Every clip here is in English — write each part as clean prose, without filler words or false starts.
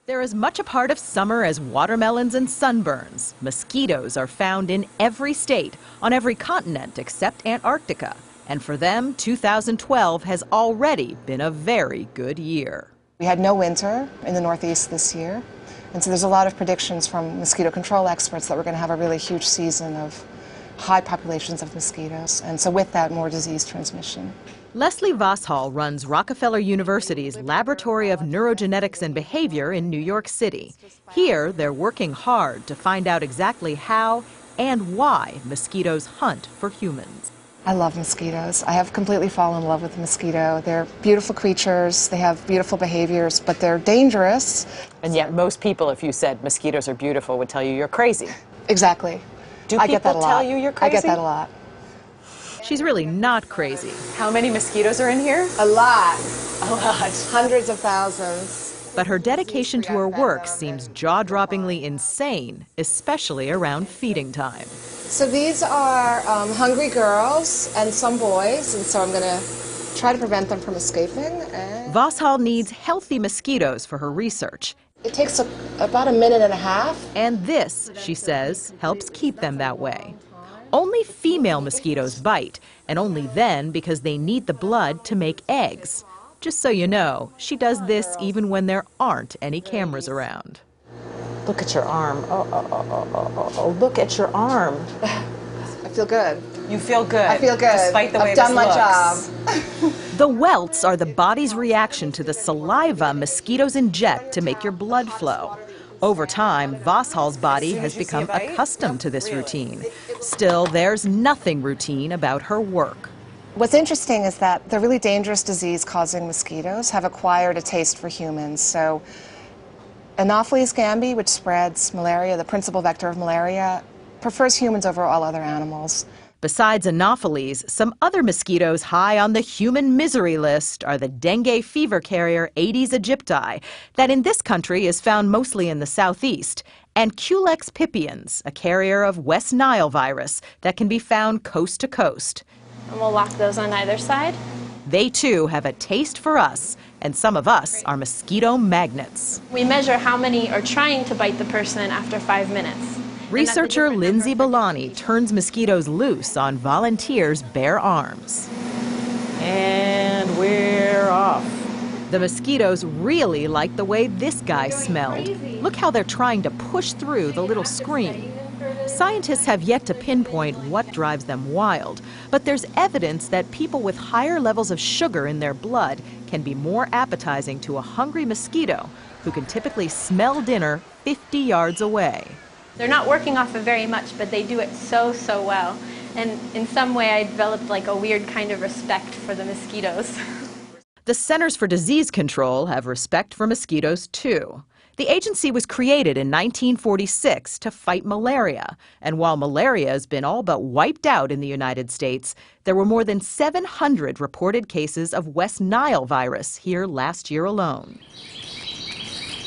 They're as much a part of summer as watermelons and sunburns. Mosquitoes are found in every state, on every continent except Antarctica. And for them, 2012 has already been a very good year. We had no winter in the Northeast this year, and so there's a lot of predictions from mosquito control experts that we're going to have a really huge season of high populations of mosquitoes, and so with that, more disease transmission. Leslie Vosshall runs Rockefeller University's Laboratory of Neurogenetics and Behavior in New York City. Here, they're working hard to find out exactly how and why mosquitoes hunt for humans. I love mosquitoes. I have completely fallen in love with the mosquito. They're beautiful creatures, they have beautiful behaviors, but they're dangerous. And yet most people, if you said mosquitoes are beautiful, would tll you you're crazy. Exactly. Do I get that people a lot. tell you you're crazy? I get that a lot. She's really not crazy. How many mosquitoes are in here? A lot. A lot. Hundreds of thousands. But her dedication to her work seems jaw-droppingly insane, especially around feeding time. So these are hungry girls and some boys, and so I'm going to try to prevent them from escaping. Vosshall needs healthy mosquitoes for her research. It takes about a minute and a half. And this, she says, helps keep them that way. Only female mosquitoes bite, and only then because they need the blood to make eggs. Just so you know, she does this even when there aren't any cameras around. Look at your arm. Oh, look at your arm. I feel good. You feel good. I feel good. Despite the way I've done my looks. job. The welts are the body's reaction to the saliva mosquitoes inject to make your blood flow. Over time, Vosshall's body has become accustomed to this routine. Still, there's nothing routine about her work. What's interesting is that the really dangerous disease-causing mosquitoes have acquired a taste for humans. So Anopheles gambiae, which spreads malaria, the principal vector of malaria, prefers humans over all other animals. Besides Anopheles, some other mosquitoes high on the human misery list are the dengue fever carrier Aedes aegypti, that in this country is found mostly in the southeast, and Culex pipiens, a carrier of West Nile virus that can be found coast to coast. And we'll lock those on either side. They too have a taste for us, and some of us are mosquito magnets. We measure how many are trying to bite the person after 5 minutes. Researcher Lindsay Bellani turns mosquitoes loose on volunteers' bare arms. And we're off. The mosquitoes really like the way this guy smelled. Look how they're trying to push through the little screen. Scientists have yet to pinpoint what drives them wild, but there's evidence that people with higher levels of sugar in their blood can be more appetizing to a hungry mosquito who can typically smell dinner 50 yards away. They're not working off of very much, but they do it so well. And in some way, I developed like a weird kind of respect for the mosquitoes. The Centers for Disease Control have respect for mosquitoes, too. The agency was created in 1946 to fight malaria. And while malaria has been all but wiped out in the United States, there were more than 700 reported cases of West Nile virus here last year alone.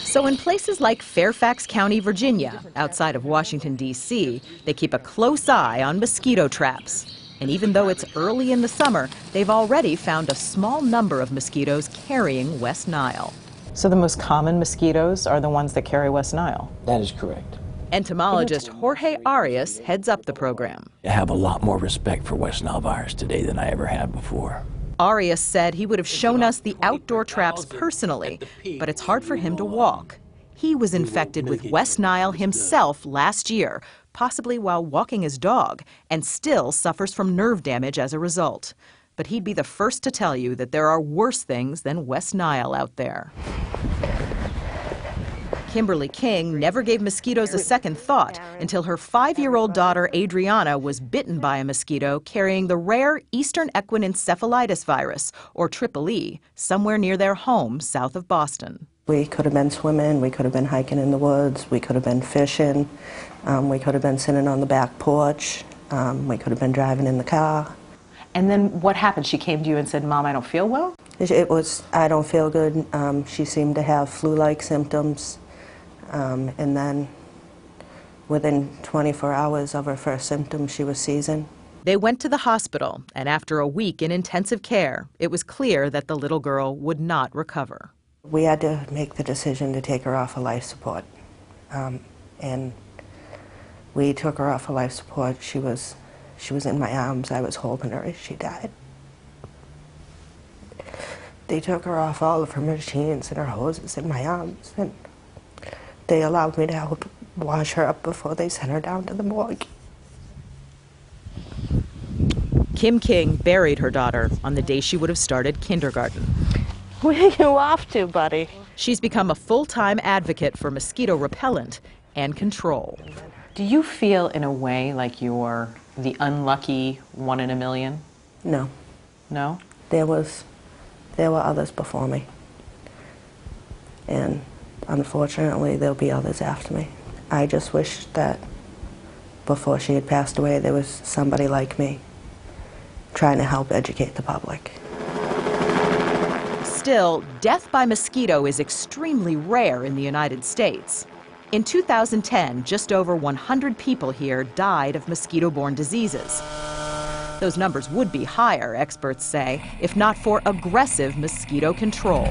So in places like Fairfax County, Virginia, outside of Washington, D.C., they keep a close eye on mosquito traps. And even though it's early in the summer, they've already found a small number of mosquitoes carrying West Nile. So the most common mosquitoes are the ones that carry West Nile? That is correct. Entomologist Jorge Arias heads up the program. I have a lot more respect for West Nile virus today than I ever had before. Arias said he would have shown us the outdoor traps personally, but it's hard for him to walk. He was infected with West Nile himself last year, possibly while walking his dog, and still suffers from nerve damage as a result. But he'd be the first to tell you that there are worse things than West Nile out there. Kimberly King never gave mosquitoes a second thought until her 5-year-old daughter Adriana was bitten by a mosquito carrying the rare Eastern equine encephalitis virus, or Triple E, somewhere near their home south of Boston. We could have been swimming, we could have been hiking in the woods, we could have been fishing, we could have been sitting on the back porch, we could have been driving in the car. And then what happened? She came to you and said, Mom, I don't feel well? It was, I don't feel good. She seemed to have flu-like symptoms. And then within 24 hours of her first symptoms, she was seizing. They went to the hospital, and after a week in intensive care, it was clear that the little girl would not recover. We had to make the decision to take her off of life support. And we took her off of life support. She was in my arms. I was holding her as she died. They took her off all of her machines and her hoses in my arms, and they allowed me to help wash her up before they sent her down to the morgue. Kim King buried her daughter on the day she would have started kindergarten. Where are you off to, buddy? She's become a full-time advocate for mosquito repellent and control. Do you feel in a way like you're the unlucky one in a million? No. No? There were others before me. And unfortunately, there'll be others after me. I just wish that before she had passed away, there was somebody like me trying to help educate the public. Still, death by mosquito is extremely rare in the United States. In 2010, just over 100 people here died of mosquito-borne diseases. Those numbers would be higher, experts say, if not for aggressive mosquito control.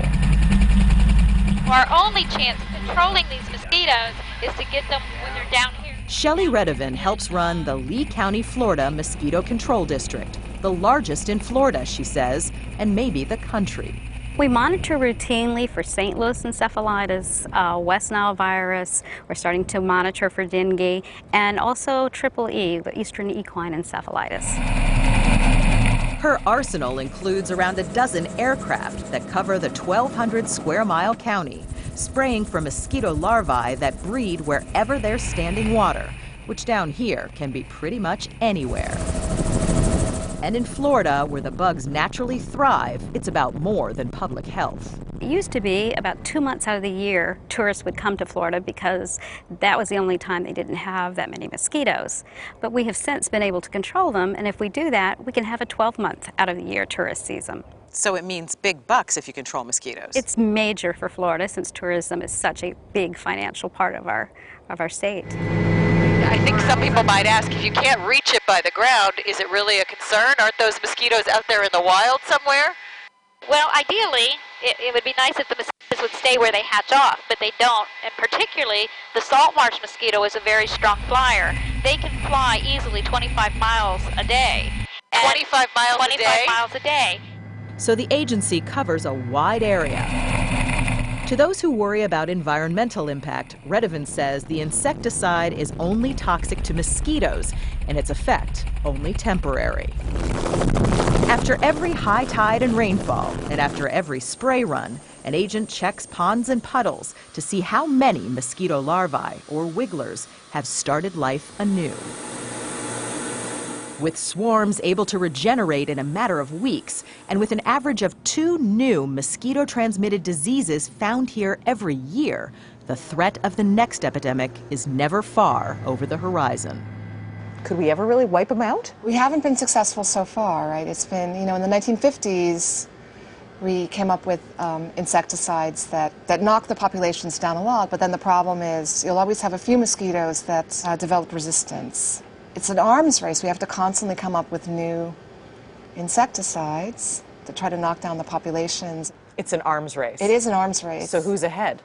Our only chance of controlling these mosquitoes is to get them when they're down here. Shelley Redevin helps run the Lee County, Florida Mosquito Control District, the largest in Florida, she says, and maybe the country. We monitor routinely for St. Louis encephalitis, West Nile virus. We're starting to monitor for dengue, and also EE, the Eastern Equine Encephalitis. Her arsenal includes around a dozen aircraft that cover the 1,200 square mile county, spraying for mosquito larvae that breed wherever there's standing water, which down here can be pretty much anywhere. And in Florida, where the bugs naturally thrive, it's about more than public health. It used to be about 2 months out of the year, tourists would come to Florida because that was the only time they didn't have that many mosquitoes. But we have since been able to control them, and if we do that, we can have a 12-month out of the year tourist season. So it means big bucks if you control mosquitoes. It's major for Florida since tourism is such a big financial part of our state. I think some people might ask, if you can't reach it by the ground, is it really a concern? Aren't those mosquitoes out there in the wild somewhere? Well, ideally, it would be nice if the mosquitoes would stay where they hatch off, but they don't. And particularly, the salt marsh mosquito is a very strong flyer. They can fly easily 25 miles a day. 25 miles a day? 25 miles a day. So the agency covers a wide area. To those who worry about environmental impact, Redevin says the insecticide is only toxic to mosquitoes and its effect only temporary. After every high tide and rainfall, and after every spray run, an agent checks ponds and puddles to see how many mosquito larvae, or wigglers, have started life anew. With swarms able to regenerate in a matter of weeks, and with an average of 2 new mosquito-transmitted diseases found here every year, the threat of the next epidemic is never far over the horizon. Could we ever really wipe them out? We haven't been successful so far, right? It's been, in the 1950s, we came up with insecticides that knocked the populations down a lot, but then the problem is you'll always have a few mosquitoes that develop resistance. It's an arms race. We have to constantly come up with new insecticides to try to knock down the populations. It's an arms race. It is an arms race. So who's ahead?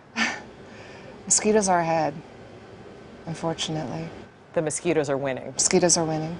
Mosquitoes are ahead, unfortunately. The mosquitoes are winning. Mosquitoes are winning.